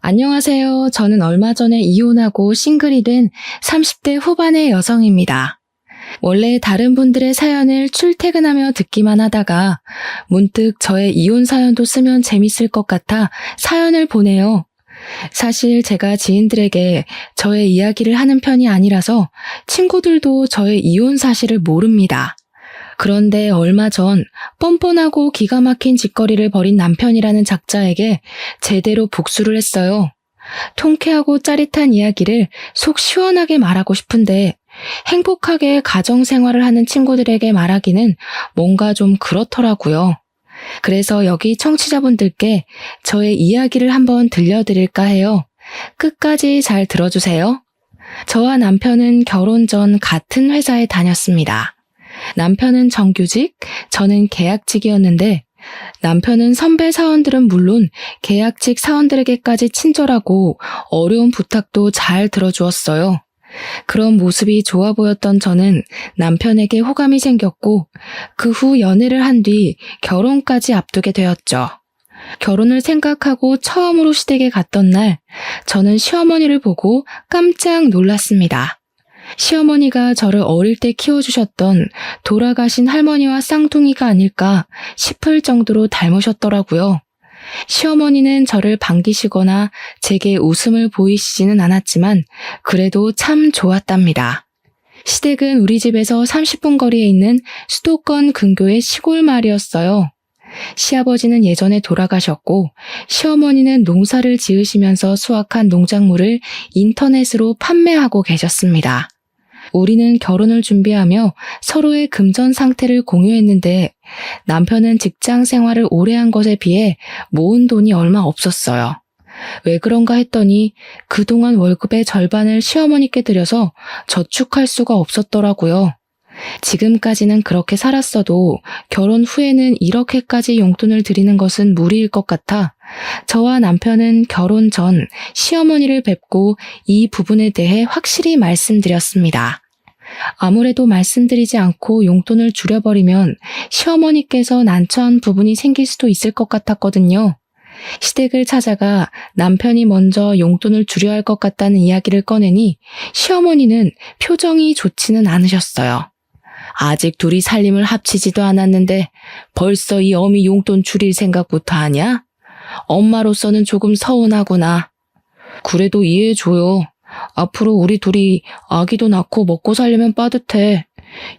안녕하세요. 저는 얼마 전에 이혼하고 싱글이 된 30대 후반의 여성입니다. 원래 다른 분들의 사연을 출퇴근하며 듣기만 하다가 문득 저의 이혼 사연도 쓰면 재밌을 것 같아 사연을 보내요. 사실 제가 지인들에게 저의 이야기를 하는 편이 아니라서 친구들도 저의 이혼 사실을 모릅니다. 그런데 얼마 전 뻔뻔하고 기가 막힌 짓거리를 벌인 남편이라는 작자에게 제대로 복수를 했어요. 통쾌하고 짜릿한 이야기를 속 시원하게 말하고 싶은데 행복하게 가정생활을 하는 친구들에게 말하기는 뭔가 좀 그렇더라고요. 그래서 여기 청취자분들께 저의 이야기를 한번 들려드릴까 해요. 끝까지 잘 들어주세요. 저와 남편은 결혼 전 같은 회사에 다녔습니다. 남편은 정규직, 저는 계약직이었는데 남편은 선배 사원들은 물론 계약직 사원들에게까지 친절하고 어려운 부탁도 잘 들어주었어요. 그런 모습이 좋아 보였던 저는 남편에게 호감이 생겼고 그 후 연애를 한 뒤 결혼까지 앞두게 되었죠. 결혼을 생각하고 처음으로 시댁에 갔던 날 저는 시어머니를 보고 깜짝 놀랐습니다. 시어머니가 저를 어릴 때 키워주셨던 돌아가신 할머니와 쌍둥이가 아닐까 싶을 정도로 닮으셨더라고요. 시어머니는 저를 반기시거나 제게 웃음을 보이시지는 않았지만 그래도 참 좋았답니다. 시댁은 우리 집에서 30분 거리에 있는 수도권 근교의 시골 마을이었어요. 시아버지는 예전에 돌아가셨고 시어머니는 농사를 지으시면서 수확한 농작물을 인터넷으로 판매하고 계셨습니다. 우리는 결혼을 준비하며 서로의 금전 상태를 공유했는데 남편은 직장 생활을 오래 한 것에 비해 모은 돈이 얼마 없었어요. 왜 그런가 했더니 그동안 월급의 절반을 시어머니께 드려서 저축할 수가 없었더라고요. 지금까지는 그렇게 살았어도 결혼 후에는 이렇게까지 용돈을 드리는 것은 무리일 것 같아 저와 남편은 결혼 전 시어머니를 뵙고 이 부분에 대해 확실히 말씀드렸습니다. 아무래도 말씀드리지 않고 용돈을 줄여버리면 시어머니께서 난처한 부분이 생길 수도 있을 것 같았거든요. 시댁을 찾아가 남편이 먼저 용돈을 줄여야 할 것 같다는 이야기를 꺼내니 시어머니는 표정이 좋지는 않으셨어요. 아직 둘이 살림을 합치지도 않았는데 벌써 이 어미 용돈 줄일 생각부터 하냐? 엄마로서는 조금 서운하구나. 그래도 이해해줘요. 앞으로 우리 둘이 아기도 낳고 먹고 살려면 빠듯해.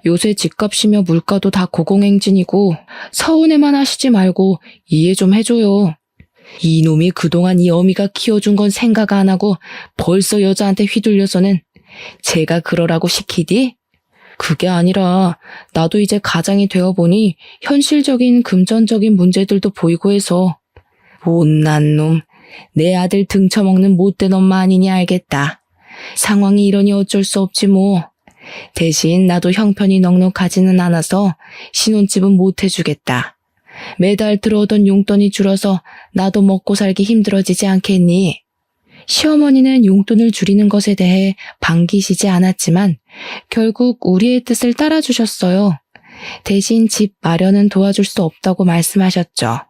요새 집값이며 물가도 다 고공행진이고 서운해만 하시지 말고 이해 좀 해줘요. 이놈이 그동안 이 어미가 키워준 건 생각 안 하고 벌써 여자한테 휘둘려서는 제가 그러라고 시키디? 그게 아니라 나도 이제 가장이 되어보니 현실적인 금전적인 문제들도 보이고 해서 못난 놈, 내 아들 등쳐먹는 못된 엄마 아니니 알겠다. 상황이 이러니 어쩔 수 없지 뭐. 대신 나도 형편이 넉넉하지는 않아서 신혼집은 못 해주겠다. 매달 들어오던 용돈이 줄어서 나도 먹고 살기 힘들어지지 않겠니? 시어머니는 용돈을 줄이는 것에 대해 반기시지 않았지만 결국 우리의 뜻을 따라주셨어요. 대신 집 마련은 도와줄 수 없다고 말씀하셨죠.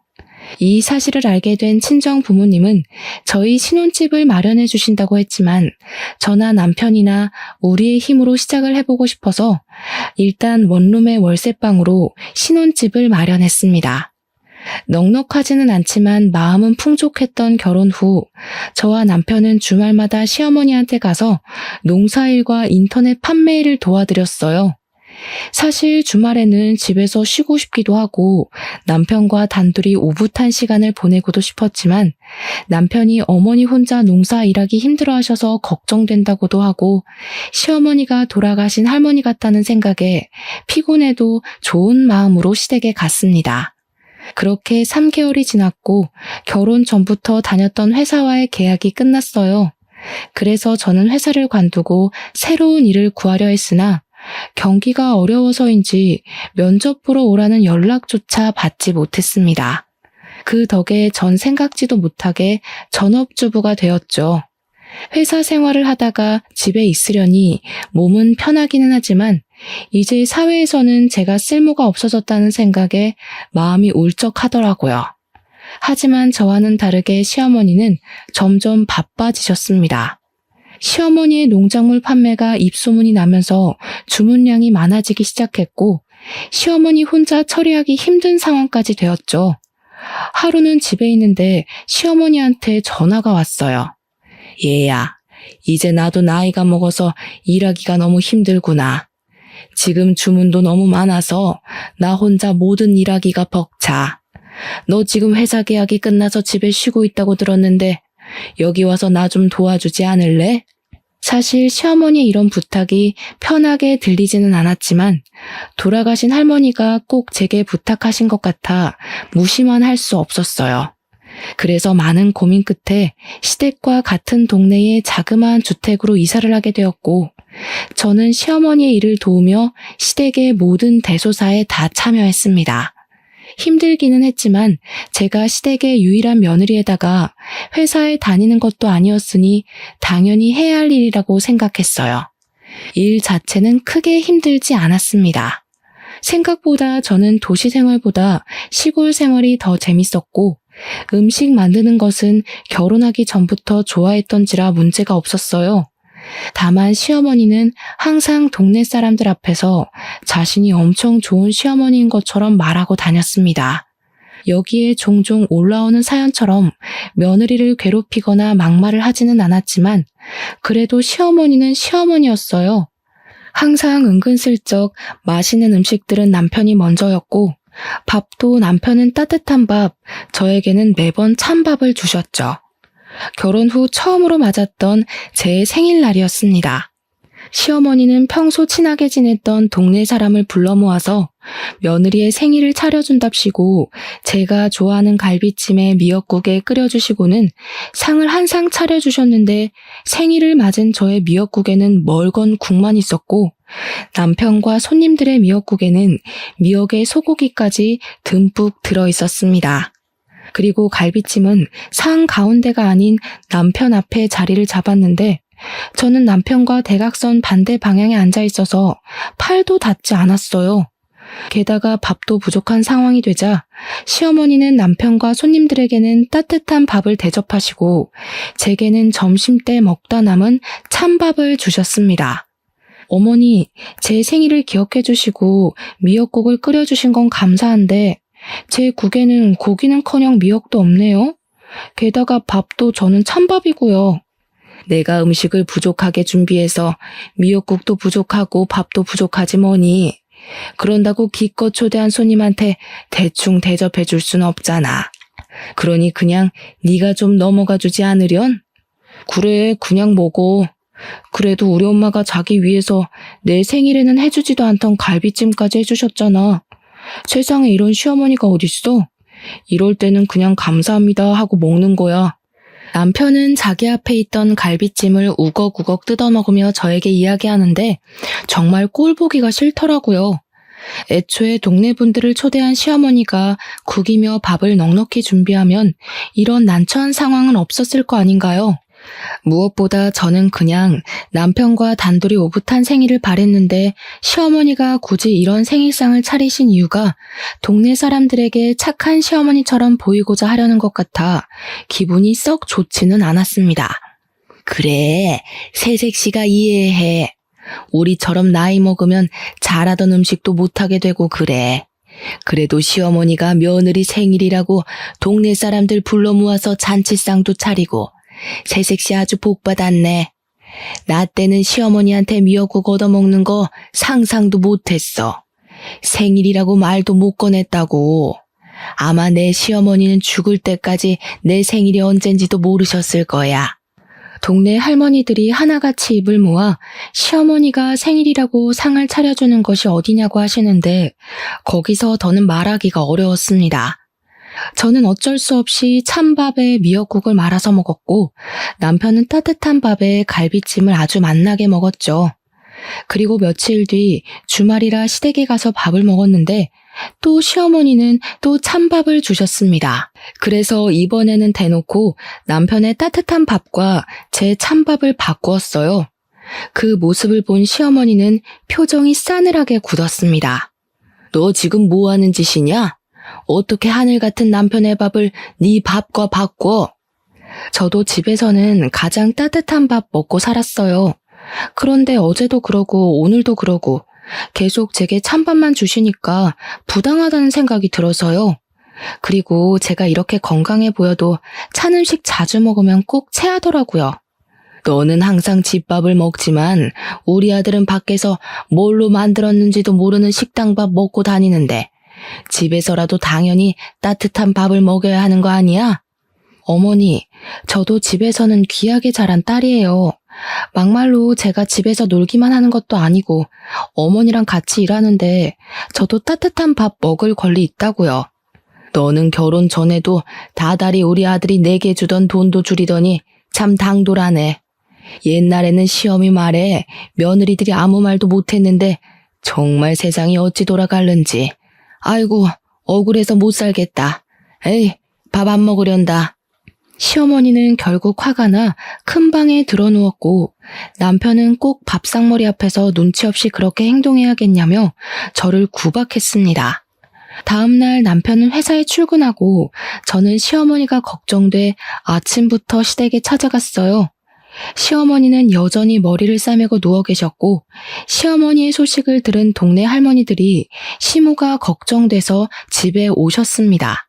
이 사실을 알게 된 친정 부모님은 저희 신혼집을 마련해 주신다고 했지만 저나 남편이나 우리의 힘으로 시작을 해보고 싶어서 일단 원룸의 월세방으로 신혼집을 마련했습니다. 넉넉하지는 않지만 마음은 풍족했던 결혼 후 저와 남편은 주말마다 시어머니한테 가서 농사일과 인터넷 판매일을 도와드렸어요. 사실 주말에는 집에서 쉬고 싶기도 하고 남편과 단둘이 오붓한 시간을 보내고도 싶었지만 남편이 어머니 혼자 농사 일하기 힘들어하셔서 걱정된다고도 하고 시어머니가 돌아가신 할머니 같다는 생각에 피곤해도 좋은 마음으로 시댁에 갔습니다. 그렇게 3개월이 지났고 결혼 전부터 다녔던 회사와의 계약이 끝났어요. 그래서 저는 회사를 관두고 새로운 일을 구하려 했으나 경기가 어려워서인지 면접 보러 오라는 연락조차 받지 못했습니다. 그 덕에 전 생각지도 못하게 전업주부가 되었죠. 회사 생활을 하다가 집에 있으려니 몸은 편하기는 하지만 이제 사회에서는 제가 쓸모가 없어졌다는 생각에 마음이 울적하더라고요. 하지만 저와는 다르게 시어머니는 점점 바빠지셨습니다. 시어머니의 농작물 판매가 입소문이 나면서 주문량이 많아지기 시작했고 시어머니 혼자 처리하기 힘든 상황까지 되었죠. 하루는 집에 있는데 시어머니한테 전화가 왔어요. 얘야, 이제 나도 나이가 먹어서 일하기가 너무 힘들구나. 지금 주문도 너무 많아서 나 혼자 모든 일하기가 벅차. 너 지금 회사 계약이 끝나서 집에 쉬고 있다고 들었는데 여기 와서 나 좀 도와주지 않을래? 사실 시어머니의 이런 부탁이 편하게 들리지는 않았지만 돌아가신 할머니가 꼭 제게 부탁하신 것 같아 무시만 할 수 없었어요. 그래서 많은 고민 끝에 시댁과 같은 동네의 자그마한 주택으로 이사를 하게 되었고 저는 시어머니의 일을 도우며 시댁의 모든 대소사에 다 참여했습니다. 힘들기는 했지만 제가 시댁의 유일한 며느리에다가 회사에 다니는 것도 아니었으니 당연히 해야 할 일이라고 생각했어요. 일 자체는 크게 힘들지 않았습니다. 생각보다 저는 도시 생활보다 시골 생활이 더 재밌었고 음식 만드는 것은 결혼하기 전부터 좋아했던지라 문제가 없었어요. 다만 시어머니는 항상 동네 사람들 앞에서 자신이 엄청 좋은 시어머니인 것처럼 말하고 다녔습니다. 여기에 종종 올라오는 사연처럼 며느리를 괴롭히거나 막말을 하지는 않았지만 그래도 시어머니는 시어머니였어요. 항상 은근슬쩍 맛있는 음식들은 남편이 먼저였고 밥도 남편은 따뜻한 밥, 저에게는 매번 찬밥을 주셨죠. 결혼 후 처음으로 맞았던 제 생일날이었습니다. 시어머니는 평소 친하게 지냈던 동네 사람을 불러 모아서 며느리의 생일을 차려준답시고 제가 좋아하는 갈비찜에 미역국에 끓여주시고는 상을 한 상 차려주셨는데 생일을 맞은 저의 미역국에는 멀건 국만 있었고 남편과 손님들의 미역국에는 미역의 소고기까지 듬뿍 들어있었습니다. 그리고 갈비찜은 상 가운데가 아닌 남편 앞에 자리를 잡았는데 저는 남편과 대각선 반대 방향에 앉아 있어서 팔도 닿지 않았어요. 게다가 밥도 부족한 상황이 되자 시어머니는 남편과 손님들에게는 따뜻한 밥을 대접하시고 제게는 점심때 먹다 남은 찬밥을 주셨습니다. 어머니, 제 생일을 기억해 주시고 미역국을 끓여주신 건 감사한데 제 국에는 고기는커녕 미역도 없네요. 게다가 밥도 저는 찬밥이고요. 내가 음식을 부족하게 준비해서 미역국도 부족하고 밥도 부족하지 뭐니. 그런다고 기껏 초대한 손님한테 대충 대접해 줄 순 없잖아. 그러니 그냥 네가 좀 넘어가 주지 않으련? 그래, 그냥 먹어. 그래도 우리 엄마가 자기 위해서 내 생일에는 해주지도 않던 갈비찜까지 해주셨잖아. 세상에 이런 시어머니가 어딨어? 이럴 때는 그냥 감사합니다 하고 먹는 거야. 남편은 자기 앞에 있던 갈비찜을 우걱우걱 뜯어먹으며 저에게 이야기하는데 정말 꼴 보기가 싫더라고요. 애초에 동네 분들을 초대한 시어머니가 국이며 밥을 넉넉히 준비하면 이런 난처한 상황은 없었을 거 아닌가요? 무엇보다 저는 그냥 남편과 단둘이 오붓한 생일을 바랬는데 시어머니가 굳이 이런 생일상을 차리신 이유가 동네 사람들에게 착한 시어머니처럼 보이고자 하려는 것 같아 기분이 썩 좋지는 않았습니다. 그래, 새색시가 이해해. 우리처럼 나이 먹으면 잘하던 음식도 못하게 되고 그래. 그래도 시어머니가 며느리 생일이라고 동네 사람들 불러 모아서 잔치상도 차리고 새색시 아주 복받았네. 나 때는 시어머니한테 미역국 얻어먹는 거 상상도 못했어. 생일이라고 말도 못 꺼냈다고. 아마 내 시어머니는 죽을 때까지 내 생일이 언젠지도 모르셨을 거야. 동네 할머니들이 하나같이 입을 모아 시어머니가 생일이라고 상을 차려주는 것이 어디냐고 하시는데 거기서 더는 말하기가 어려웠습니다. 저는 어쩔 수 없이 찬밥에 미역국을 말아서 먹었고 남편은 따뜻한 밥에 갈비찜을 아주 맛나게 먹었죠. 그리고 며칠 뒤 주말이라 시댁에 가서 밥을 먹었는데 또 시어머니는 또 찬밥을 주셨습니다. 그래서 이번에는 대놓고 남편의 따뜻한 밥과 제 찬밥을 바꾸었어요. 그 모습을 본 시어머니는 표정이 싸늘하게 굳었습니다. 너 지금 뭐 하는 짓이냐? 어떻게 하늘 같은 남편의 밥을 네 밥과 바꿔? 저도 집에서는 가장 따뜻한 밥 먹고 살았어요. 그런데 어제도 그러고 오늘도 그러고 계속 제게 찬밥만 주시니까 부당하다는 생각이 들어서요. 그리고 제가 이렇게 건강해 보여도 찬 음식 자주 먹으면 꼭 체하더라고요. 너는 항상 집밥을 먹지만 우리 아들은 밖에서 뭘로 만들었는지도 모르는 식당밥 먹고 다니는데 집에서라도 당연히 따뜻한 밥을 먹여야 하는 거 아니야? 어머니, 저도 집에서는 귀하게 자란 딸이에요. 막말로 제가 집에서 놀기만 하는 것도 아니고 어머니랑 같이 일하는데 저도 따뜻한 밥 먹을 권리 있다고요. 너는 결혼 전에도 다달이 우리 아들이 내게 주던 돈도 줄이더니 참 당돌하네. 옛날에는 시어미 말에 며느리들이 아무 말도 못했는데 정말 세상이 어찌 돌아갈는지. 아이고, 억울해서 못 살겠다. 에이, 밥 안 먹으련다. 시어머니는 결국 화가 나 큰 방에 들어누웠고 남편은 꼭 밥상머리 앞에서 눈치 없이 그렇게 행동해야겠냐며 저를 구박했습니다. 다음날 남편은 회사에 출근하고 저는 시어머니가 걱정돼 아침부터 시댁에 찾아갔어요. 시어머니는 여전히 머리를 싸매고 누워 계셨고 시어머니의 소식을 들은 동네 할머니들이 시모가 걱정돼서 집에 오셨습니다.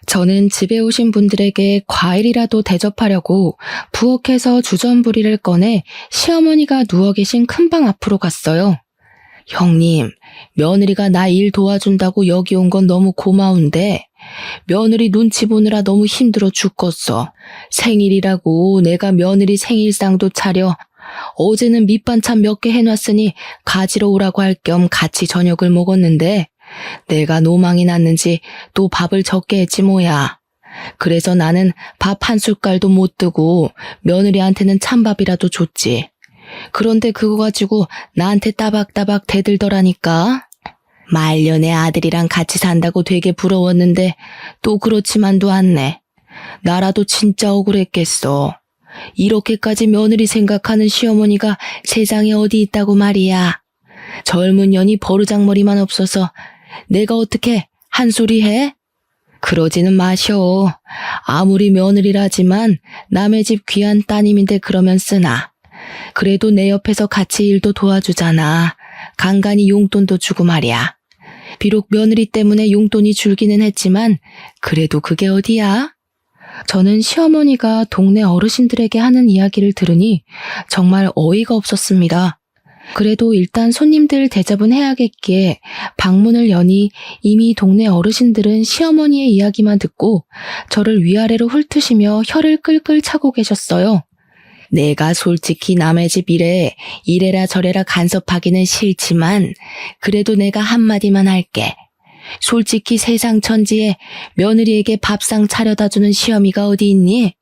저는 집에 오신 분들에게 과일이라도 대접하려고 부엌에서 주전부리를 꺼내 시어머니가 누워 계신 큰방 앞으로 갔어요. 형님, 며느리가 나 일 도와준다고 여기 온 건 너무 고마운데 며느리 눈치 보느라 너무 힘들어 죽겠어. 생일이라고 내가 며느리 생일상도 차려 어제는 밑반찬 몇 개 해놨으니 가지러 오라고 할 겸 같이 저녁을 먹었는데 내가 노망이 났는지 또 밥을 적게 했지 뭐야. 그래서 나는 밥 한 숟갈도 못 뜨고 며느리한테는 찬밥이라도 줬지. 그런데 그거 가지고 나한테 따박따박 대들더라니까. 말년에 아들이랑 같이 산다고 되게 부러웠는데 또 그렇지만도 않네. 나라도 진짜 억울했겠어. 이렇게까지 며느리 생각하는 시어머니가 세상에 어디 있다고 말이야. 젊은 년이 버르장머리만 없어서 내가 어떻게 한 소리 해? 그러지는 마셔. 아무리 며느리라지만 남의 집 귀한 따님인데 그러면 쓰나. 그래도 내 옆에서 같이 일도 도와주잖아. 간간히 용돈도 주고 말이야. 비록 며느리 때문에 용돈이 줄기는 했지만 그래도 그게 어디야? 저는 시어머니가 동네 어르신들에게 하는 이야기를 들으니 정말 어이가 없었습니다. 그래도 일단 손님들 대접은 해야겠기에 방문을 여니 이미 동네 어르신들은 시어머니의 이야기만 듣고 저를 위아래로 훑으시며 혀를 끌끌 차고 계셨어요. 내가 솔직히 남의 집 일에 이래라 저래라 간섭하기는 싫지만 그래도 내가 한마디만 할게. 솔직히 세상 천지에 며느리에게 밥상 차려다 주는 시어미가 어디 있니?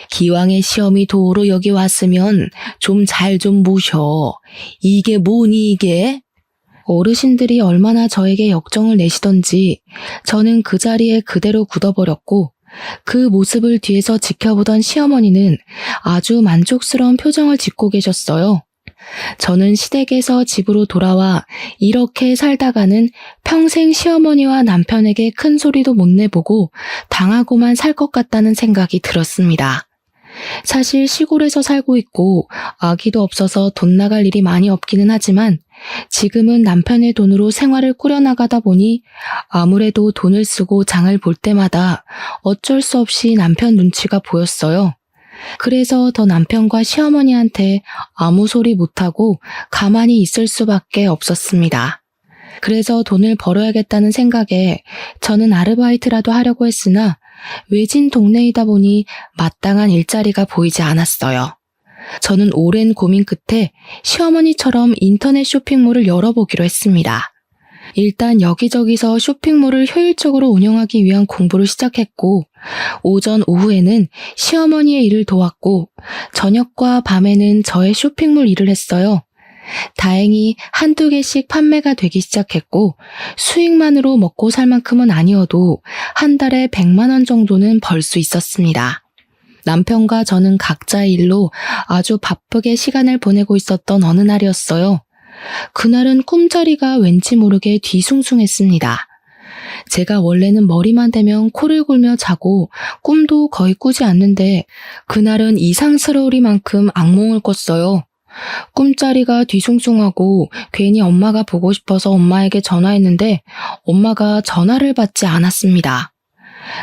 기왕에 시어미 도우러 여기 왔으면 좀 잘 좀 모셔. 이게 뭐니 이게? 어르신들이 얼마나 저에게 역정을 내시던지 저는 그 자리에 그대로 굳어버렸고 그 모습을 뒤에서 지켜보던 시어머니는 아주 만족스러운 표정을 짓고 계셨어요. 저는 시댁에서 집으로 돌아와 이렇게 살다가는 평생 시어머니와 남편에게 큰 소리도 못 내보고 당하고만 살 것 같다는 생각이 들었습니다. 사실 시골에서 살고 있고 아기도 없어서 돈 나갈 일이 많이 없기는 하지만 지금은 남편의 돈으로 생활을 꾸려나가다 보니 아무래도 돈을 쓰고 장을 볼 때마다 어쩔 수 없이 남편 눈치가 보였어요. 그래서 더 남편과 시어머니한테 아무 소리 못하고 가만히 있을 수밖에 없었습니다. 그래서 돈을 벌어야겠다는 생각에 저는 아르바이트라도 하려고 했으나 외진 동네이다 보니 마땅한 일자리가 보이지 않았어요. 저는 오랜 고민 끝에 시어머니처럼 인터넷 쇼핑몰을 열어보기로 했습니다. 일단 여기저기서 쇼핑몰을 효율적으로 운영하기 위한 공부를 시작했고 오전, 오후에는 시어머니의 일을 도왔고 저녁과 밤에는 저의 쇼핑몰 일을 했어요. 다행히 한두 개씩 판매가 되기 시작했고 수익만으로 먹고 살 만큼은 아니어도 한 달에 100만 원 정도는 벌 수 있었습니다. 남편과 저는 각자의 일로 아주 바쁘게 시간을 보내고 있었던 어느 날이었어요. 그날은 꿈자리가 왠지 모르게 뒤숭숭했습니다. 제가 원래는 머리만 대면 코를 골며 자고 꿈도 거의 꾸지 않는데 그날은 이상스러우리만큼 악몽을 꿨어요. 꿈자리가 뒤숭숭하고 괜히 엄마가 보고 싶어서 엄마에게 전화했는데 엄마가 전화를 받지 않았습니다.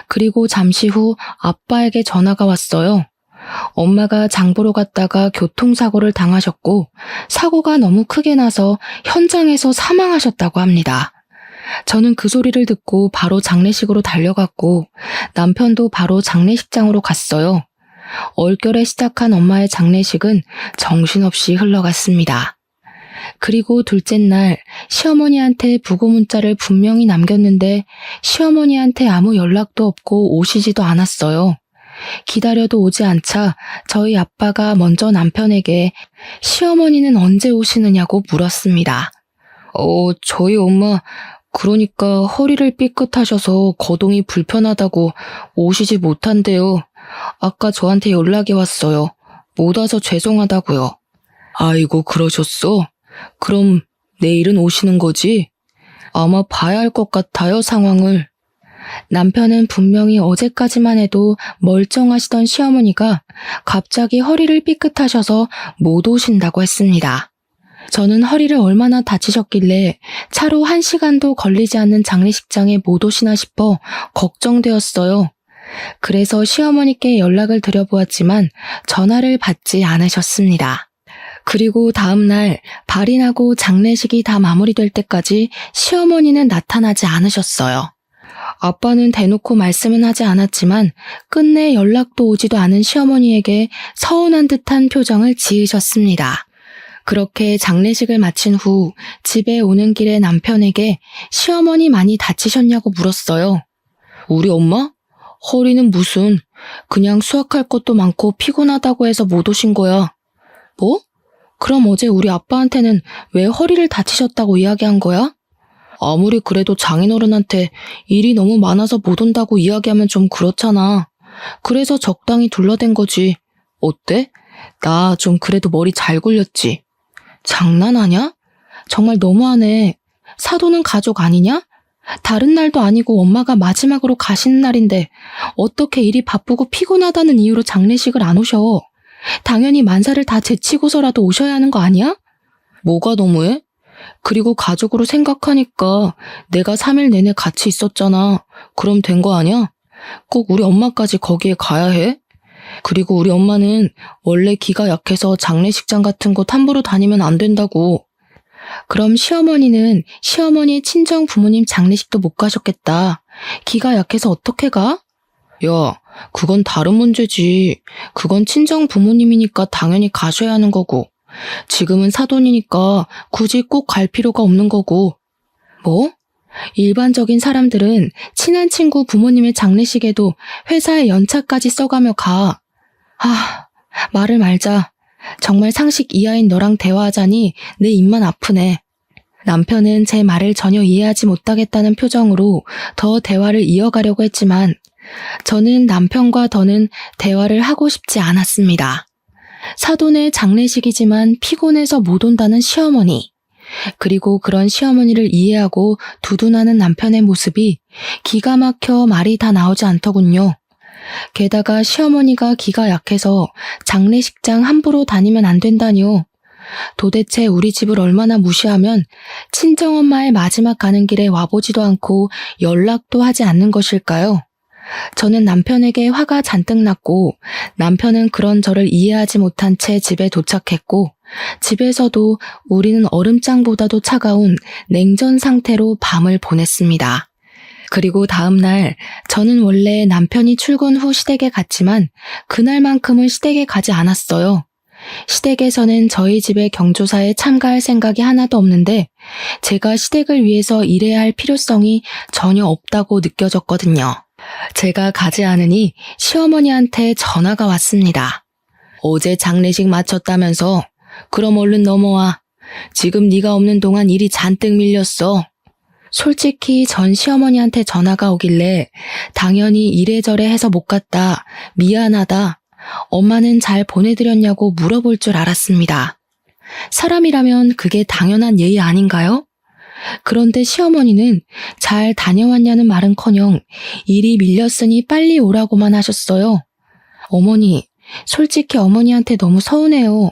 그리고 잠시 후 아빠에게 전화가 왔어요. 엄마가 장 보러 갔다가 교통사고를 당하셨고 사고가 너무 크게 나서 현장에서 사망하셨다고 합니다. 저는 그 소리를 듣고 바로 장례식으로 달려갔고 남편도 바로 장례식장으로 갔어요. 얼결에 시작한 엄마의 장례식은 정신없이 흘러갔습니다. 그리고 둘째 날 시어머니한테 부고 문자를 분명히 남겼는데 시어머니한테 아무 연락도 없고 오시지도 않았어요. 기다려도 오지 않자 저희 아빠가 먼저 남편에게 시어머니는 언제 오시느냐고 물었습니다. 저희 엄마 그러니까 허리를 삐끗하셔서 거동이 불편하다고 오시지 못한대요. 아까 저한테 연락이 왔어요. 못 와서 죄송하다고요. 아이고 그러셨어? 그럼 내일은 오시는 거지? 아마 봐야 할 것 같아요, 상황을. 남편은 분명히 어제까지만 해도 멀쩡하시던 시어머니가 갑자기 허리를 삐끗하셔서 못 오신다고 했습니다. 저는 허리를 얼마나 다치셨길래 차로 1시간도 걸리지 않는 장례식장에 못 오시나 싶어 걱정되었어요. 그래서 시어머니께 연락을 드려보았지만 전화를 받지 않으셨습니다. 그리고 다음날 발인하고 장례식이 다 마무리될 때까지 시어머니는 나타나지 않으셨어요. 아빠는 대놓고 말씀은 하지 않았지만 끝내 연락도 오지도 않은 시어머니에게 서운한 듯한 표정을 지으셨습니다. 그렇게 장례식을 마친 후 집에 오는 길에 남편에게 시어머니 많이 다치셨냐고 물었어요. 우리 엄마? 허리는 무슨, 그냥 수학할 것도 많고 피곤하다고 해서 못 오신 거야. 뭐? 그럼 어제 우리 아빠한테는 왜 허리를 다치셨다고 이야기한 거야? 아무리 그래도 장인어른한테 일이 너무 많아서 못 온다고 이야기하면 좀 그렇잖아. 그래서 적당히 둘러댄 거지. 어때? 나 좀 그래도 머리 잘 굴렸지. 장난하냐? 정말 너무하네. 사돈은 가족 아니냐? 다른 날도 아니고 엄마가 마지막으로 가시는 날인데 어떻게 일이 바쁘고 피곤하다는 이유로 장례식을 안 오셔? 당연히 만사를 다 제치고서라도 오셔야 하는 거 아니야? 뭐가 너무해? 그리고 가족으로 생각하니까 내가 3일 내내 같이 있었잖아. 그럼 된 거 아니야? 꼭 우리 엄마까지 거기에 가야 해? 그리고 우리 엄마는 원래 기가 약해서 장례식장 같은 곳 함부로 다니면 안 된다고. 그럼 시어머니는 시어머니의 친정 부모님 장례식도 못 가셨겠다. 기가 약해서 어떻게 가? 야, 그건 다른 문제지. 그건 친정 부모님이니까 당연히 가셔야 하는 거고. 지금은 사돈이니까 굳이 꼭 갈 필요가 없는 거고. 뭐? 일반적인 사람들은 친한 친구 부모님의 장례식에도 회사에 연차까지 써가며 가. 말을 말자. 정말 상식 이하인 너랑 대화하자니 내 입만 아프네. 남편은 제 말을 전혀 이해하지 못하겠다는 표정으로 더 대화를 이어가려고 했지만 저는 남편과 더는 대화를 하고 싶지 않았습니다. 사돈의 장례식이지만 피곤해서 못 온다는 시어머니. 그리고 그런 시어머니를 이해하고 두둔하는 남편의 모습이 기가 막혀 말이 다 나오지 않더군요. 게다가 시어머니가 기가 약해서 장례식장 함부로 다니면 안 된다니요. 도대체 우리 집을 얼마나 무시하면 친정엄마의 마지막 가는 길에 와보지도 않고 연락도 하지 않는 것일까요? 저는 남편에게 화가 잔뜩 났고 남편은 그런 저를 이해하지 못한 채 집에 도착했고 집에서도 우리는 얼음장보다도 차가운 냉전 상태로 밤을 보냈습니다. 그리고 다음 날 저는 원래 남편이 출근 후 시댁에 갔지만 그날만큼은 시댁에 가지 않았어요. 시댁에서는 저희 집의 경조사에 참가할 생각이 하나도 없는데 제가 시댁을 위해서 일해야 할 필요성이 전혀 없다고 느껴졌거든요. 제가 가지 않으니 시어머니한테 전화가 왔습니다. 어제 장례식 마쳤다면서? 그럼 얼른 넘어와. 지금 네가 없는 동안 일이 잔뜩 밀렸어. 솔직히 전 시어머니한테 전화가 오길래 당연히 이래저래 해서 못 갔다. 미안하다. 엄마는 잘 보내드렸냐고 물어볼 줄 알았습니다. 사람이라면 그게 당연한 예의 아닌가요? 그런데 시어머니는 잘 다녀왔냐는 말은커녕 일이 밀렸으니 빨리 오라고만 하셨어요. 어머니, 솔직히 어머니한테 너무 서운해요.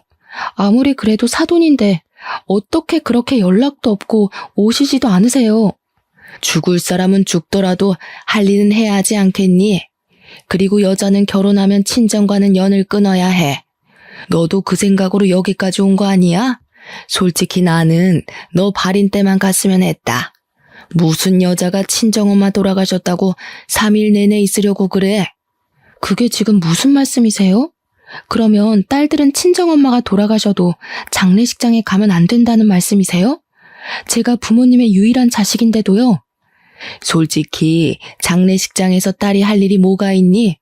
아무리 그래도 사돈인데 어떻게 그렇게 연락도 없고 오시지도 않으세요. 죽을 사람은 죽더라도 할 일은 해야 하지 않겠니? 그리고 여자는 결혼하면 친정과는 연을 끊어야 해. 너도 그 생각으로 여기까지 온 거 아니야? 솔직히 나는 너 발인 때만 갔으면 했다. 무슨 여자가 친정엄마 돌아가셨다고 3일 내내 있으려고 그래? 그게 지금 무슨 말씀이세요? 그러면 딸들은 친정엄마가 돌아가셔도 장례식장에 가면 안 된다는 말씀이세요? 제가 부모님의 유일한 자식인데도요. 솔직히 장례식장에서 딸이 할 일이 뭐가 있니?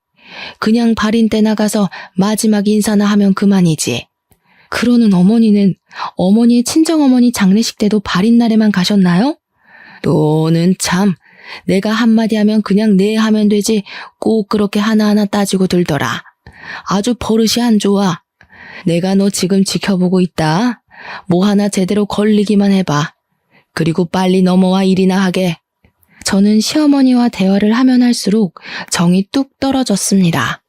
그냥 발인 때 나가서 마지막 인사나 하면 그만이지. 그러는 어머니는 어머니의 친정어머니 장례식 때도 발인 날에만 가셨나요? 너는 참, 내가 한마디 하면 그냥 네 하면 되지 꼭 그렇게 하나하나 따지고 들더라. 아주 버릇이 안 좋아. 내가 너 지금 지켜보고 있다. 뭐 하나 제대로 걸리기만 해봐. 그리고 빨리 넘어와 일이나 하게. 저는 시어머니와 대화를 하면 할수록 정이 뚝 떨어졌습니다.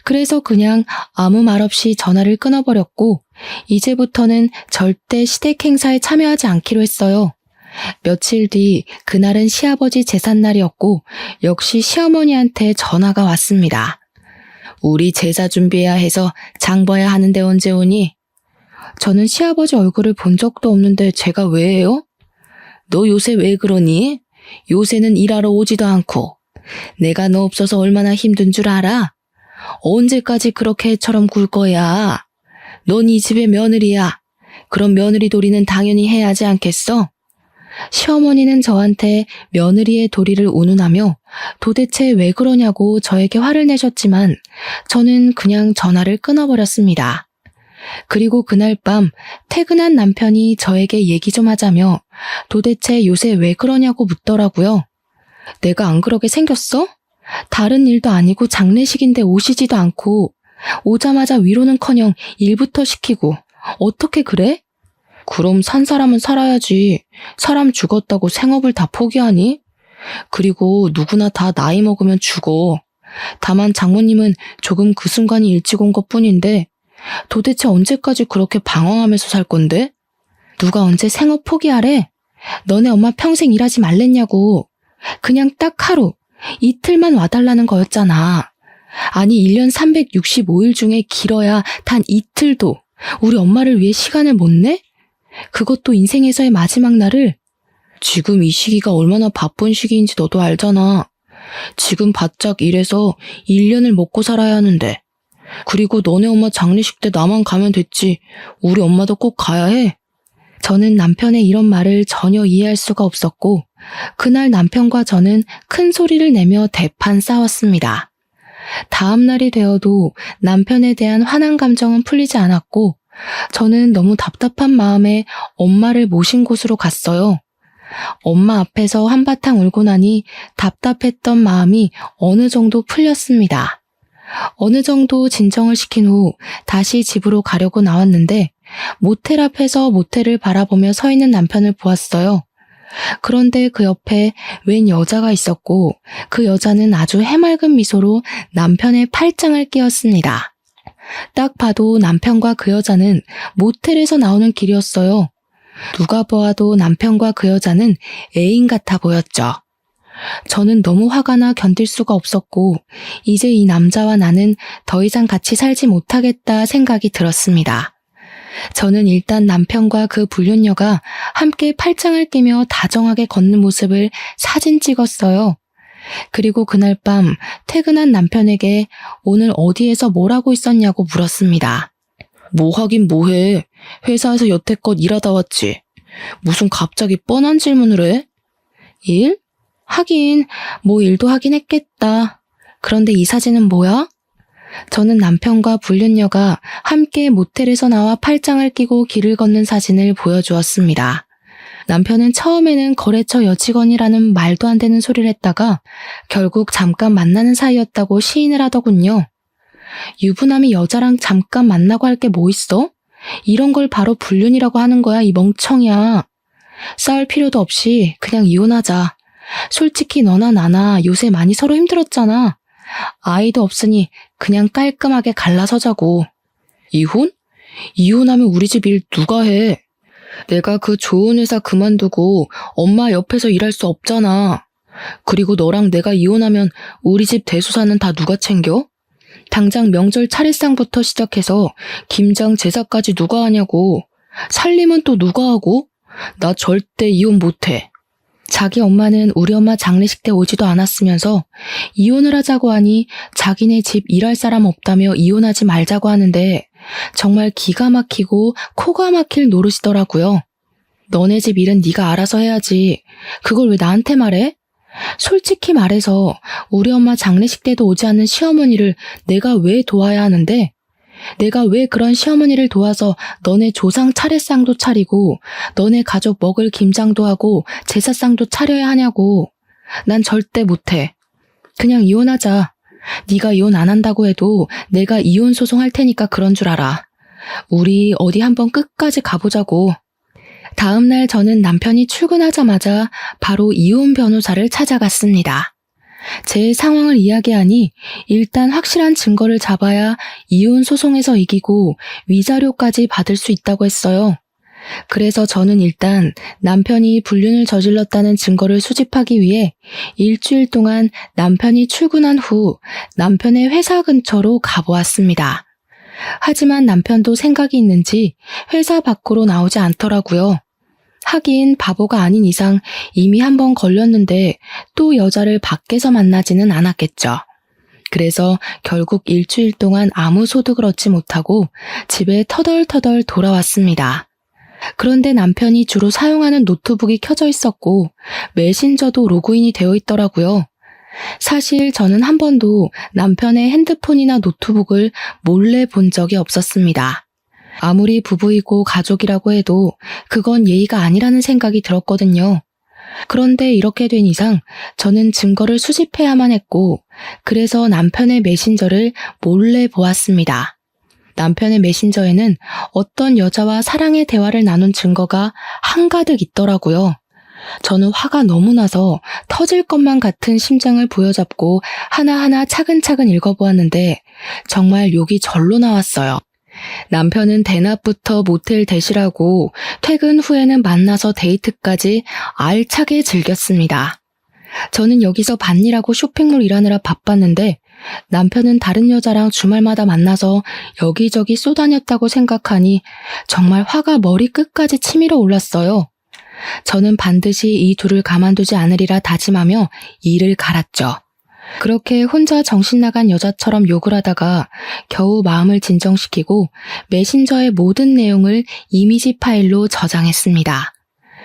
그래서 그냥 아무 말 없이 전화를 끊어버렸고 이제부터는 절대 시댁 행사에 참여하지 않기로 했어요. 며칠 뒤 그날은 시아버지 제삿날이었고 역시 시어머니한테 전화가 왔습니다. 우리 제사 준비해야 해서 장 봐야 하는데 언제 오니? 저는 시아버지 얼굴을 본 적도 없는데 제가 왜 해요? 너 요새 왜 그러니? 요새는 일하러 오지도 않고 내가 너 없어서 얼마나 힘든 줄 알아? 언제까지 그렇게 애처럼 굴 거야? 넌 이 집의 며느리야. 그럼 며느리 도리는 당연히 해야지 않겠어? 시어머니는 저한테 며느리의 도리를 운운하며 도대체 왜 그러냐고 저에게 화를 내셨지만 저는 그냥 전화를 끊어버렸습니다. 그리고 그날 밤 퇴근한 남편이 저에게 얘기 좀 하자며 도대체 요새 왜 그러냐고 묻더라고요. 내가 안 그러게 생겼어? 다른 일도 아니고 장례식인데 오시지도 않고 오자마자 위로는커녕 일부터 시키고 어떻게 그래? 그럼 산 사람은 살아야지. 사람 죽었다고 생업을 다 포기하니? 그리고 누구나 다 나이 먹으면 죽어. 다만 장모님은 조금 그 순간이 일찍 온 것뿐인데 도대체 언제까지 그렇게 방황하면서 살 건데? 누가 언제 생업 포기하래? 너네 엄마 평생 일하지 말랬냐고. 그냥 딱 하루, 이틀만 와달라는 거였잖아. 아니 1년 365일 중에 길어야 단 이틀도 우리 엄마를 위해 시간을 못 내? 그것도 인생에서의 마지막 날을. 지금 이 시기가 얼마나 바쁜 시기인지 너도 알잖아. 지금 바짝 일해서 1년을 먹고 살아야 하는데. 그리고 너네 엄마 장례식 때 나만 가면 됐지. 우리 엄마도 꼭 가야 해. 저는 남편의 이런 말을 전혀 이해할 수가 없었고 그날 남편과 저는 큰 소리를 내며 대판 싸웠습니다. 다음 날이 되어도 남편에 대한 화난 감정은 풀리지 않았고 저는 너무 답답한 마음에 엄마를 모신 곳으로 갔어요. 엄마 앞에서 한바탕 울고 나니 답답했던 마음이 어느 정도 풀렸습니다. 어느 정도 진정을 시킨 후 다시 집으로 가려고 나왔는데 모텔 앞에서 모텔을 바라보며 서 있는 남편을 보았어요. 그런데 그 옆에 웬 여자가 있었고 그 여자는 아주 해맑은 미소로 남편의 팔짱을 끼웠습니다. 딱 봐도 남편과 그 여자는 모텔에서 나오는 길이었어요. 누가 보아도 남편과 그 여자는 애인 같아 보였죠. 저는 너무 화가 나 견딜 수가 없었고 이제 이 남자와 나는 더 이상 같이 살지 못하겠다 생각이 들었습니다. 저는 일단 남편과 그 불륜녀가 함께 팔짱을 끼며 다정하게 걷는 모습을 사진 찍었어요. 그리고 그날 밤 퇴근한 남편에게 오늘 어디에서 뭘 하고 있었냐고 물었습니다. 뭐 하긴 뭐해. 회사에서 여태껏 일하다 왔지. 무슨 갑자기 뻔한 질문을 해? 일? 하긴 뭐 일도 하긴 했겠다. 그런데 이 사진은 뭐야? 저는 남편과 불륜녀가 함께 모텔에서 나와 팔짱을 끼고 길을 걷는 사진을 보여주었습니다. 남편은 처음에는 거래처 여직원이라는 말도 안 되는 소리를 했다가 결국 잠깐 만나는 사이였다고 시인을 하더군요. 유부남이 여자랑 잠깐 만나고 할 게 뭐 있어? 이런 걸 바로 불륜이라고 하는 거야, 이 멍청이야. 싸울 필요도 없이 그냥 이혼하자. 솔직히 너나 나나 요새 많이 서로 힘들었잖아. 아이도 없으니 그냥 깔끔하게 갈라서자고. 이혼? 이혼하면 우리 집 일 누가 해? 내가 그 좋은 회사 그만두고 엄마 옆에서 일할 수 없잖아. 그리고 너랑 내가 이혼하면 우리 집 대소사는 다 누가 챙겨? 당장 명절 차례상부터 시작해서 김장 제사까지 누가 하냐고. 살림은 또 누가 하고? 나 절대 이혼 못해. 자기 엄마는 우리 엄마 장례식 때 오지도 않았으면서 이혼을 하자고 하니 자기네 집 일할 사람 없다며 이혼하지 말자고 하는데 정말 기가 막히고 코가 막힐 노릇이더라고요. 너네 집 일은 네가 알아서 해야지. 그걸 왜 나한테 말해? 솔직히 말해서 우리 엄마 장례식 때도 오지 않는 시어머니를 내가 왜 도와야 하는데? 내가 왜 그런 시어머니를 도와서 너네 조상 차례상도 차리고 너네 가족 먹을 김장도 하고 제사상도 차려야 하냐고. 난 절대 못해. 그냥 이혼하자. 네가 이혼 안 한다고 해도 내가 이혼 소송할 테니까 그런 줄 알아. 우리 어디 한번 끝까지 가보자고. 다음 날 저는 남편이 출근하자마자 바로 이혼 변호사를 찾아갔습니다. 제 상황을 이야기하니 일단 확실한 증거를 잡아야 이혼 소송에서 이기고 위자료까지 받을 수 있다고 했어요. 그래서 저는 일단 남편이 불륜을 저질렀다는 증거를 수집하기 위해 일주일 동안 남편이 출근한 후 남편의 회사 근처로 가보았습니다. 하지만 남편도 생각이 있는지 회사 밖으로 나오지 않더라고요. 하긴 바보가 아닌 이상 이미 한 번 걸렸는데 또 여자를 밖에서 만나지는 않았겠죠. 그래서 결국 일주일 동안 아무 소득을 얻지 못하고 집에 터덜터덜 돌아왔습니다. 그런데 남편이 주로 사용하는 노트북이 켜져 있었고 메신저도 로그인이 되어 있더라고요. 사실 저는 한 번도 남편의 핸드폰이나 노트북을 몰래 본 적이 없었습니다. 아무리 부부이고 가족이라고 해도 그건 예의가 아니라는 생각이 들었거든요. 그런데 이렇게 된 이상 저는 증거를 수집해야만 했고 그래서 남편의 메신저를 몰래 보았습니다. 남편의 메신저에는 어떤 여자와 사랑의 대화를 나눈 증거가 한가득 있더라고요. 저는 화가 너무 나서 터질 것만 같은 심장을 부여잡고 하나하나 차근차근 읽어보았는데 정말 욕이 절로 나왔어요. 남편은 대낮부터 모텔 대시라고 퇴근 후에는 만나서 데이트까지 알차게 즐겼습니다. 저는 여기서 밭일하고 쇼핑몰 일하느라 바빴는데 남편은 다른 여자랑 주말마다 만나서 여기저기 쏘다녔다고 생각하니 정말 화가 머리끝까지 치밀어 올랐어요. 저는 반드시 이 둘을 가만두지 않으리라 다짐하며 일을 갈았죠. 그렇게 혼자 정신 나간 여자처럼 욕을 하다가 겨우 마음을 진정시키고 메신저의 모든 내용을 이미지 파일로 저장했습니다.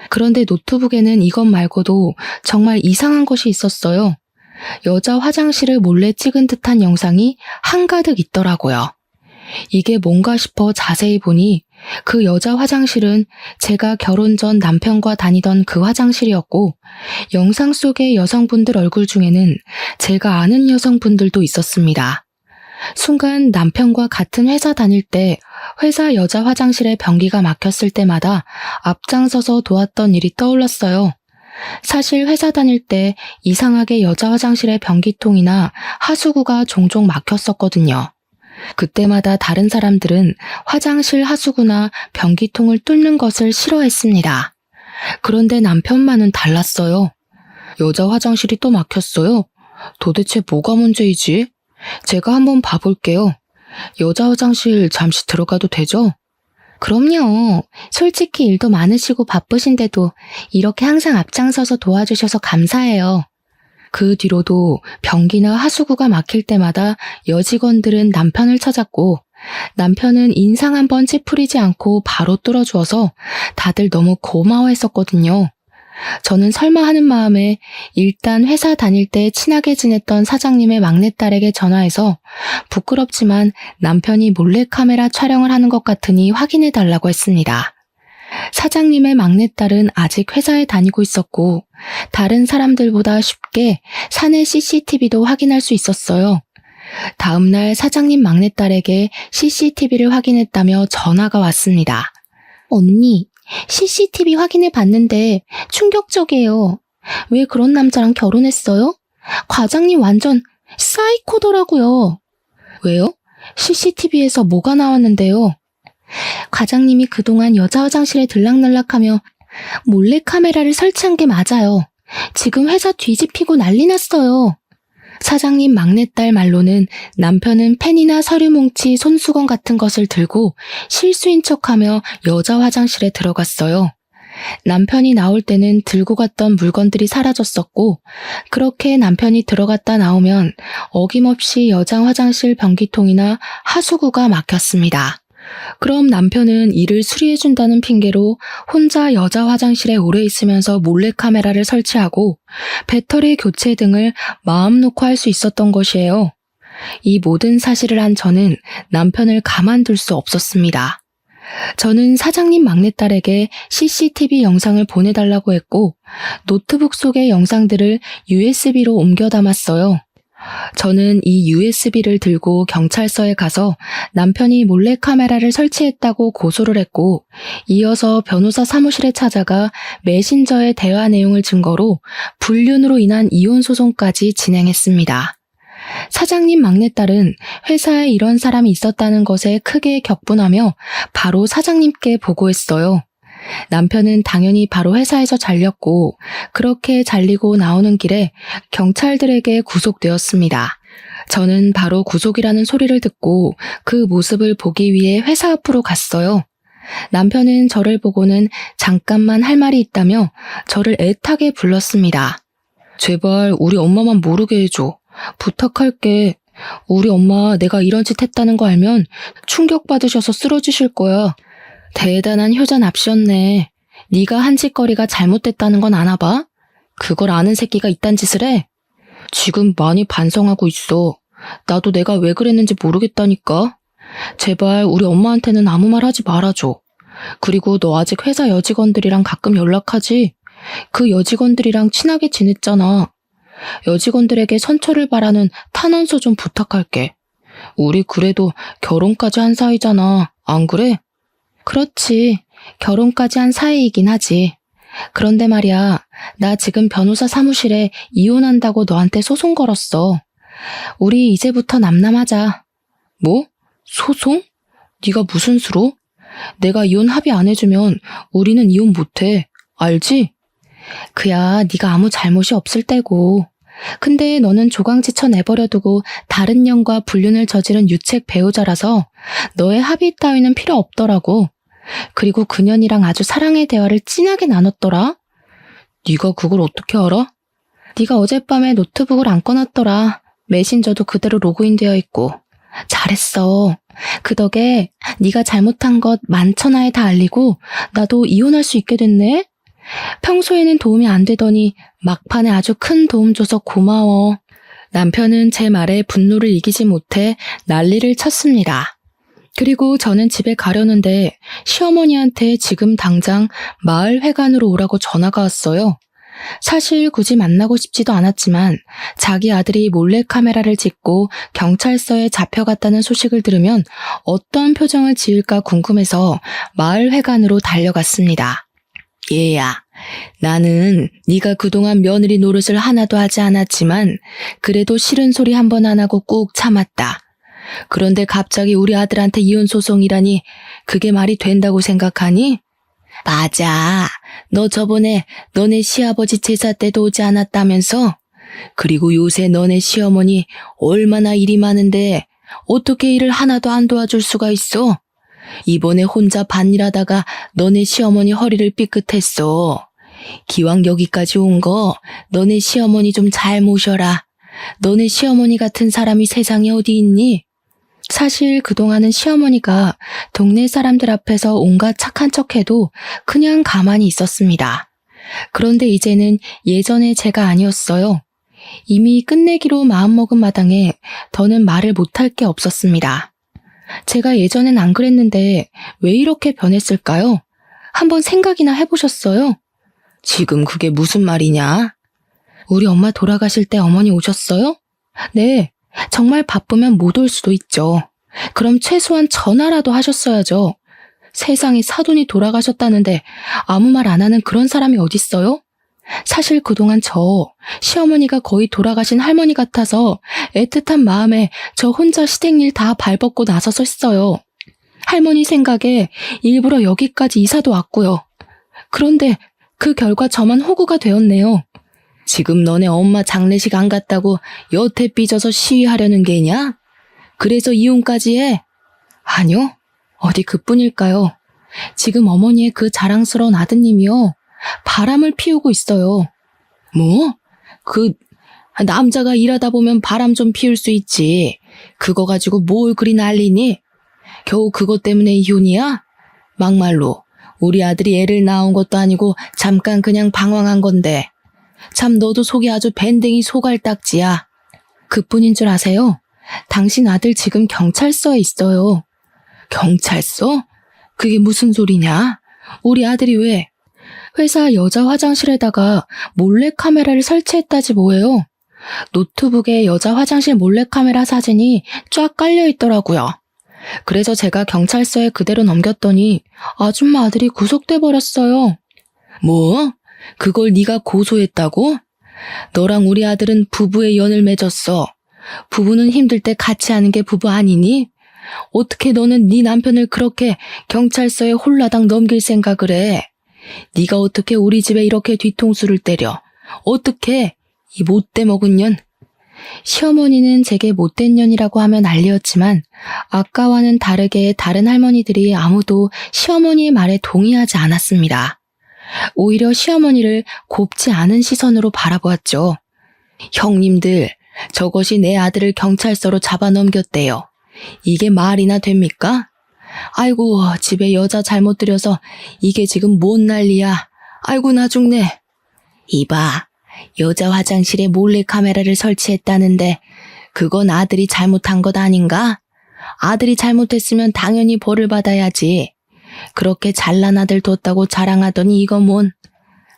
그런데 노트북에는 이것 말고도 정말 이상한 것이 있었어요. 여자 화장실을 몰래 찍은 듯한 영상이 한가득 있더라고요. 이게 뭔가 싶어 자세히 보니 그 여자 화장실은 제가 결혼 전 남편과 다니던 그 화장실이었고 영상 속의 여성분들 얼굴 중에는 제가 아는 여성분들도 있었습니다. 순간 남편과 같은 회사 다닐 때 회사 여자 화장실에 변기가 막혔을 때마다 앞장서서 도왔던 일이 떠올랐어요. 사실 회사 다닐 때 이상하게 여자 화장실의 변기통이나 하수구가 종종 막혔었거든요. 그때마다 다른 사람들은 화장실 하수구나 변기통을 뚫는 것을 싫어했습니다. 그런데 남편만은 달랐어요. 여자 화장실이 또 막혔어요. 도대체 뭐가 문제이지? 제가 한번 봐볼게요. 여자 화장실 잠시 들어가도 되죠? 그럼요. 솔직히 일도 많으시고 바쁘신데도 이렇게 항상 앞장서서 도와주셔서 감사해요. 그 뒤로도 변기나 하수구가 막힐 때마다 여직원들은 남편을 찾았고 남편은 인상 한번 찌푸리지 않고 바로 뚫어주어서 다들 너무 고마워했었거든요. 저는 설마 하는 마음에 일단 회사 다닐 때 친하게 지냈던 사장님의 막내딸에게 전화해서 부끄럽지만 남편이 몰래카메라 촬영을 하는 것 같으니 확인해달라고 했습니다. 사장님의 막내딸은 아직 회사에 다니고 있었고 다른 사람들보다 쉽게 사내 CCTV도 확인할 수 있었어요. 다음날 사장님 막내딸에게 CCTV를 확인했다며 전화가 왔습니다. 언니, CCTV 확인해 봤는데 충격적이에요. 왜 그런 남자랑 결혼했어요? 과장님 완전 사이코더라고요. 왜요? CCTV에서 뭐가 나왔는데요? 과장님이 그동안 여자 화장실에 들락날락하며 몰래카메라를 설치한 게 맞아요. 지금 회사 뒤집히고 난리 났어요. 사장님 막내딸 말로는 남편은 펜이나 서류 뭉치, 손수건 같은 것을 들고 실수인 척하며 여자 화장실에 들어갔어요. 남편이 나올 때는 들고 갔던 물건들이 사라졌었고, 그렇게 남편이 들어갔다 나오면 어김없이 여자 화장실 변기통이나 하수구가 막혔습니다. 그럼 남편은 이를 수리해준다는 핑계로 혼자 여자 화장실에 오래 있으면서 몰래카메라를 설치하고 배터리 교체 등을 마음 놓고 할 수 있었던 것이에요. 이 모든 사실을 한 저는 남편을 가만둘 수 없었습니다. 저는 사장님 막내딸에게 CCTV 영상을 보내달라고 했고 노트북 속의 영상들을 USB로 옮겨 담았어요. 저는 이 USB를 들고 경찰서에 가서 남편이 몰래카메라를 설치했다고 고소를 했고 이어서 변호사 사무실에 찾아가 메신저의 대화 내용을 증거로 불륜으로 인한 이혼 소송까지 진행했습니다. 사장님 막내딸은 회사에 이런 사람이 있었다는 것에 크게 격분하며 바로 사장님께 보고했어요. 남편은 당연히 바로 회사에서 잘렸고 그렇게 잘리고 나오는 길에 경찰들에게 구속되었습니다. 저는 바로 구속이라는 소리를 듣고 그 모습을 보기 위해 회사 앞으로 갔어요. 남편은 저를 보고는 잠깐만 할 말이 있다며 저를 애타게 불렀습니다. 제발 우리 엄마만 모르게 해줘. 부탁할게. 우리 엄마 내가 이런 짓 했다는 거 알면 충격받으셔서 쓰러지실 거야. 대단한 효자 납셨네. 네가 한 짓거리가 잘못됐다는 건 아나 봐? 그걸 아는 새끼가 이딴 짓을 해? 지금 많이 반성하고 있어. 나도 내가 왜 그랬는지 모르겠다니까. 제발 우리 엄마한테는 아무 말 하지 말아줘. 그리고 너 아직 회사 여직원들이랑 가끔 연락하지? 그 여직원들이랑 친하게 지냈잖아. 여직원들에게 선처를 바라는 탄원서 좀 부탁할게. 우리 그래도 결혼까지 한 사이잖아. 안 그래? 그렇지. 결혼까지 한 사이이긴 하지. 그런데 말이야, 나 지금 변호사 사무실에 이혼한다고 너한테 소송 걸었어. 우리 이제부터 남남하자. 뭐? 소송? 네가 무슨 수로? 내가 이혼 합의 안 해주면 우리는 이혼 못해. 알지? 그야 네가 아무 잘못이 없을 때고. 근데 너는 조강지쳐 내버려두고 다른 년과 불륜을 저지른 유책 배우자라서 너의 합의 따위는 필요 없더라고. 그리고 그년이랑 아주 사랑의 대화를 진하게 나눴더라. 네가 그걸 어떻게 알아? 네가 어젯밤에 노트북을 안 꺼놨더라. 메신저도 그대로 로그인되어 있고. 잘했어. 그 덕에 네가 잘못한 것 만천하에 다 알리고 나도 이혼할 수 있게 됐네. 평소에는 도움이 안 되더니 막판에 아주 큰 도움 줘서 고마워. 남편은 제 말에 분노를 이기지 못해 난리를 쳤습니다. 그리고 저는 집에 가려는데 시어머니한테 지금 당장 마을 회관으로 오라고 전화가 왔어요. 사실 굳이 만나고 싶지도 않았지만 자기 아들이 몰래카메라를 찍고 경찰서에 잡혀갔다는 소식을 들으면 어떤 표정을 지을까 궁금해서 마을 회관으로 달려갔습니다. 얘야, 나는 네가 그동안 며느리 노릇을 하나도 하지 않았지만 그래도 싫은 소리 한 번 안 하고 꾹 참았다. 그런데 갑자기 우리 아들한테 이혼 소송이라니 그게 말이 된다고 생각하니? 맞아. 너 저번에 너네 시아버지 제사 때도 오지 않았다면서? 그리고 요새 너네 시어머니 얼마나 일이 많은데 어떻게 일을 하나도 안 도와줄 수가 있어? 이번에 혼자 밭일하다가 너네 시어머니 허리를 삐끗했어. 기왕 여기까지 온 거 너네 시어머니 좀 잘 모셔라. 너네 시어머니 같은 사람이 세상에 어디 있니? 사실 그동안은 시어머니가 동네 사람들 앞에서 온갖 착한 척해도 그냥 가만히 있었습니다. 그런데 이제는 예전의 제가 아니었어요. 이미 끝내기로 마음먹은 마당에 더는 말을 못할 게 없었습니다. 제가 예전엔 안 그랬는데 왜 이렇게 변했을까요? 한번 생각이나 해보셨어요? 지금 그게 무슨 말이냐? 우리 엄마 돌아가실 때 어머니 오셨어요? 네, 정말 바쁘면 못 올 수도 있죠. 그럼 최소한 전화라도 하셨어야죠. 세상에 사돈이 돌아가셨다는데 아무 말 안 하는 그런 사람이 어딨어요? 사실 그동안 시어머니가 거의 돌아가신 할머니 같아서 애틋한 마음에 저 혼자 시댁일 다 발벗고 나서서 했어요. 할머니 생각에 일부러 여기까지 이사도 왔고요. 그런데 그 결과 저만 호구가 되었네요. 지금 너네 엄마 장례식 안 갔다고 여태 삐져서 시위하려는 게냐? 그래서 이혼까지 해? 아니요. 어디 그뿐일까요? 지금 어머니의 그 자랑스러운 아드님이요. 바람을 피우고 있어요. 뭐? 남자가 일하다 보면 바람 좀 피울 수 있지. 그거 가지고 뭘 그리 난리니? 겨우 그것 때문에 이혼이야? 막말로 우리 아들이 애를 낳은 것도 아니고 잠깐 그냥 방황한 건데. 참 너도 속이 아주 밴댕이 소갈딱지야. 그뿐인 줄 아세요? 당신 아들 지금 경찰서에 있어요. 경찰서? 그게 무슨 소리냐? 우리 아들이 왜? 회사 여자 화장실에다가 몰래카메라를 설치했다지 뭐예요. 노트북에 여자 화장실 몰래카메라 사진이 쫙 깔려 있더라고요. 그래서 제가 경찰서에 그대로 넘겼더니 아줌마 아들이 구속돼 버렸어요. 뭐? 그걸 네가 고소했다고? 너랑 우리 아들은 부부의 연을 맺었어. 부부는 힘들 때 같이 하는 게 부부 아니니? 어떻게 너는 네 남편을 그렇게 경찰서에 홀라당 넘길 생각을 해? 네가 어떻게 우리 집에 이렇게 뒤통수를 때려? 어떻게? 이 못돼 먹은 년. 시어머니는 제게 못된 년이라고 하면 난리였지만 아까와는 다르게 다른 할머니들이 아무도 시어머니의 말에 동의하지 않았습니다. 오히려 시어머니를 곱지 않은 시선으로 바라보았죠. 형님들, 저것이 내 아들을 경찰서로 잡아넘겼대요. 이게 말이나 됩니까? 아이고, 집에 여자 잘못 들여서 이게 지금 뭔 난리야. 아이고, 나 죽네. 이봐, 여자 화장실에 몰래카메라를 설치했다는데 그건 아들이 잘못한 것 아닌가? 아들이 잘못했으면 당연히 벌을 받아야지. 그렇게 잘난 아들 뒀다고 자랑하더니 이건 뭔.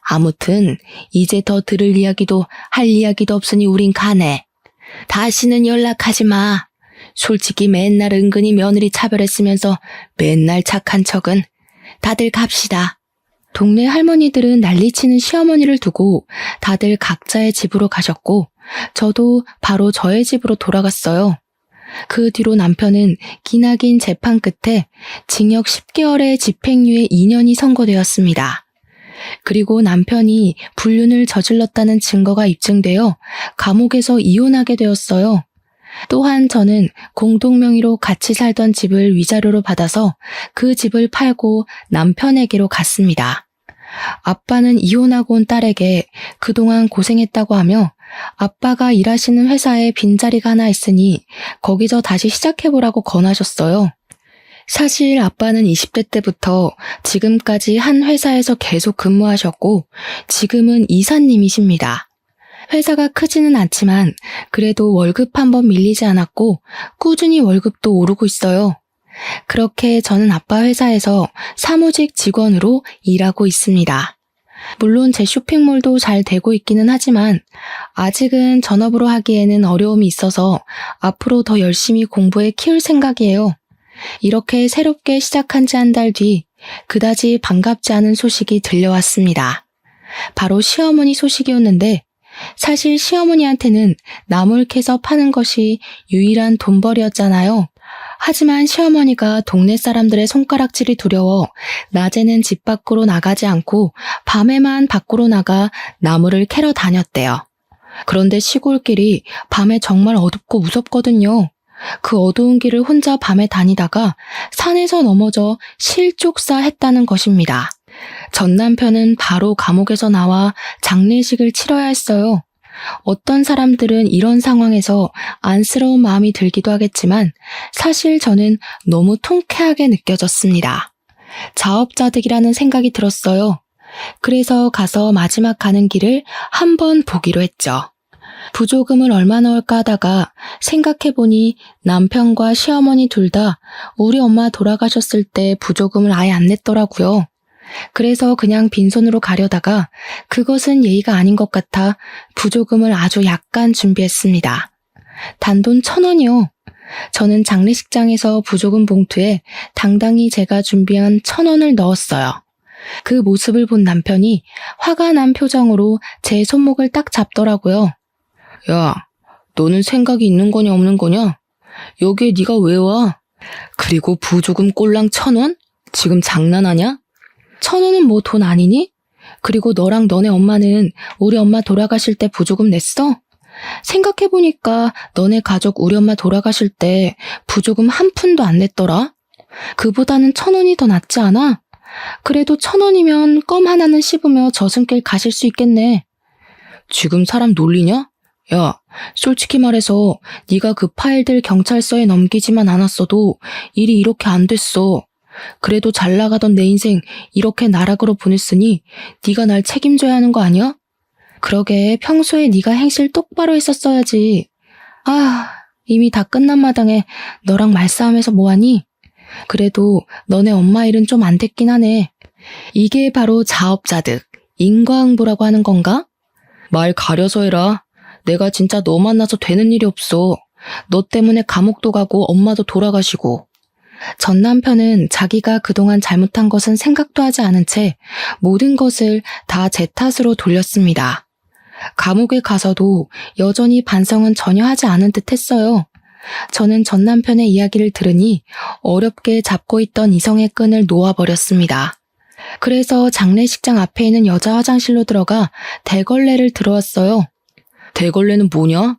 아무튼 이제 더 들을 이야기도 할 이야기도 없으니 우린 가네. 다시는 연락하지 마. 솔직히 맨날 은근히 며느리 차별했으면서 맨날 착한 척은. 다들 갑시다. 동네 할머니들은 난리치는 시어머니를 두고 다들 각자의 집으로 가셨고 저도 바로 저의 집으로 돌아갔어요. 그 뒤로 남편은 기나긴 재판 끝에 징역 10개월의 집행유예 2년이 선고되었습니다. 그리고 남편이 불륜을 저질렀다는 증거가 입증되어 감옥에서 이혼하게 되었어요. 또한 저는 공동명의로 같이 살던 집을 위자료로 받아서 그 집을 팔고 남편에게로 갔습니다. 아빠는 이혼하고 온 딸에게 그동안 고생했다고 하며 아빠가 일하시는 회사에 빈자리가 하나 있으니 거기서 다시 시작해보라고 권하셨어요. 사실 아빠는 20대 때부터 지금까지 한 회사에서 계속 근무하셨고 지금은 이사님이십니다. 회사가 크지는 않지만 그래도 월급 한 번 밀리지 않았고 꾸준히 월급도 오르고 있어요. 그렇게 저는 아빠 회사에서 사무직 직원으로 일하고 있습니다. 물론 제 쇼핑몰도 잘 되고 있기는 하지만 아직은 전업으로 하기에는 어려움이 있어서 앞으로 더 열심히 공부해 키울 생각이에요. 이렇게 새롭게 시작한 지 한 달 뒤 그다지 반갑지 않은 소식이 들려왔습니다. 바로 시어머니 소식이었는데 사실 시어머니한테는 나물 캐서 파는 것이 유일한 돈벌이였잖아요. 하지만 시어머니가 동네 사람들의 손가락질이 두려워 낮에는 집 밖으로 나가지 않고 밤에만 밖으로 나가 나무를 캐러 다녔대요. 그런데 시골길이 밤에 정말 어둡고 무섭거든요. 그 어두운 길을 혼자 밤에 다니다가 산에서 넘어져 실족사했다는 것입니다. 전 남편은 바로 감옥에서 나와 장례식을 치러야 했어요. 어떤 사람들은 이런 상황에서 안쓰러운 마음이 들기도 하겠지만 사실 저는 너무 통쾌하게 느껴졌습니다. 자업자득이라는 생각이 들었어요. 그래서 가서 마지막 가는 길을 한번 보기로 했죠. 부조금을 얼마 넣을까 하다가 생각해보니 남편과 시어머니 둘 다 우리 엄마 돌아가셨을 때 부조금을 아예 안 냈더라고요. 그래서 그냥 빈손으로 가려다가 그것은 예의가 아닌 것 같아 부조금을 아주 약간 준비했습니다. 단돈 1,000원이요. 저는 장례식장에서 부조금 봉투에 당당히 제가 준비한 1,000원을 넣었어요. 그 모습을 본 남편이 화가 난 표정으로 제 손목을 딱 잡더라고요. 야, 너는 생각이 있는 거냐 없는 거냐? 여기에 네가 왜 와? 그리고 부조금 꼴랑 1,000원? 지금 장난하냐? 1,000원은 뭐 돈 아니니? 그리고 너랑 너네 엄마는 우리 엄마 돌아가실 때 부조금 냈어? 생각해보니까 너네 가족 우리 엄마 돌아가실 때 부조금 한 푼도 안 냈더라? 그보다는 1,000원이 더 낫지 않아? 그래도 1,000원이면 껌 하나는 씹으며 저승길 가실 수 있겠네. 지금 사람 놀리냐? 야, 솔직히 말해서 네가 그 파일들 경찰서에 넘기지만 않았어도 일이 이렇게 안 됐어. 그래도 잘 나가던 내 인생 이렇게 나락으로 보냈으니 네가 날 책임져야 하는 거 아니야? 그러게 평소에 네가 행실 똑바로 했었어야지. 아, 이미 다 끝난 마당에 너랑 말싸움해서 뭐하니? 그래도 너네 엄마 일은 좀 안 됐긴 하네. 이게 바로 자업자득, 인과응보라고 하는 건가? 말 가려서 해라. 내가 진짜 너 만나서 되는 일이 없어. 너 때문에 감옥도 가고 엄마도 돌아가시고. 전 남편은 자기가 그동안 잘못한 것은 생각도 하지 않은 채 모든 것을 다 제 탓으로 돌렸습니다. 감옥에 가서도 여전히 반성은 전혀 하지 않은 듯 했어요. 저는 전 남편의 이야기를 들으니 어렵게 잡고 있던 이성의 끈을 놓아버렸습니다. 그래서 장례식장 앞에 있는 여자 화장실로 들어가 대걸레를 들어왔어요. 대걸레는 뭐냐?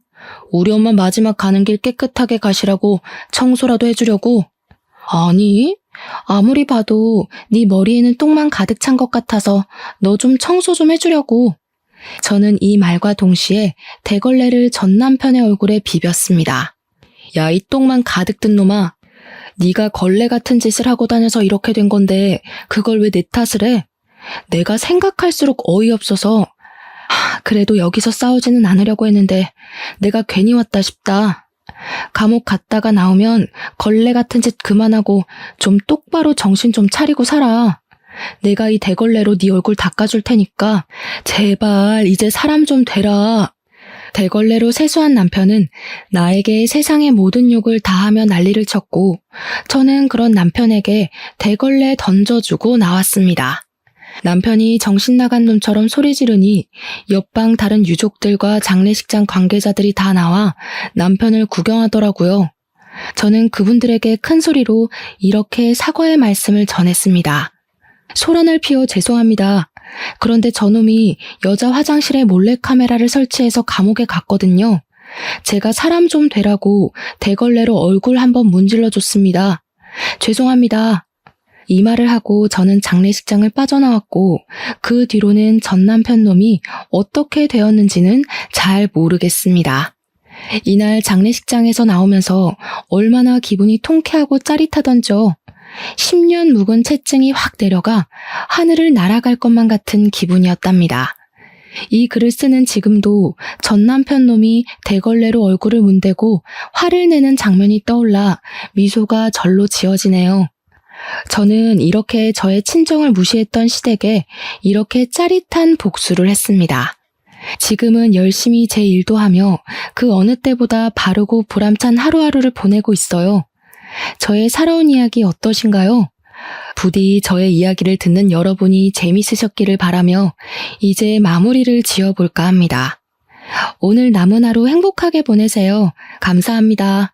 우리 엄마 마지막 가는 길 깨끗하게 가시라고 청소라도 해주려고? 아니, 아무리 봐도 네 머리에는 똥만 가득 찬 것 같아서 너 좀 청소 좀 해주려고. 저는 이 말과 동시에 대걸레를 전 남편의 얼굴에 비볐습니다. 야, 이 똥만 가득 든 놈아. 네가 걸레 같은 짓을 하고 다녀서 이렇게 된 건데 그걸 왜 내 탓을 해? 내가 생각할수록 어이없어서 그래도 여기서 싸우지는 않으려고 했는데 내가 괜히 왔다 싶다. 감옥 갔다가 나오면 걸레 같은 짓 그만하고 좀 똑바로 정신 좀 차리고 살아. 내가 이 대걸레로 네 얼굴 닦아줄 테니까 제발 이제 사람 좀 되라. 대걸레로 세수한 남편은 나에게 세상의 모든 욕을 다 하며 난리를 쳤고 저는 그런 남편에게 대걸레 던져주고 나왔습니다. 남편이 정신 나간 놈처럼 소리 지르니 옆방 다른 유족들과 장례식장 관계자들이 다 나와 남편을 구경하더라고요. 저는 그분들에게 큰 소리로 이렇게 사과의 말씀을 전했습니다. 소란을 피워 죄송합니다. 그런데 저놈이 여자 화장실에 몰래카메라를 설치해서 감옥에 갔거든요. 제가 사람 좀 되라고 대걸레로 얼굴 한번 문질러 줬습니다. 죄송합니다. 이 말을 하고 저는 장례식장을 빠져나왔고 그 뒤로는 전 남편 놈이 어떻게 되었는지는 잘 모르겠습니다. 이날 장례식장에서 나오면서 얼마나 기분이 통쾌하고 짜릿하던죠. 10년 묵은 채증이 확 내려가 하늘을 날아갈 것만 같은 기분이었답니다. 이 글을 쓰는 지금도 전 남편 놈이 대걸레로 얼굴을 문대고 화를 내는 장면이 떠올라 미소가 절로 지어지네요. 저는 이렇게 저의 친정을 무시했던 시댁에 이렇게 짜릿한 복수를 했습니다. 지금은 열심히 제 일도 하며 그 어느 때보다 바르고 보람찬 하루하루를 보내고 있어요. 저의 살아온 이야기 어떠신가요? 부디 저의 이야기를 듣는 여러분이 재밌으셨기를 바라며 이제 마무리를 지어볼까 합니다. 오늘 남은 하루 행복하게 보내세요. 감사합니다.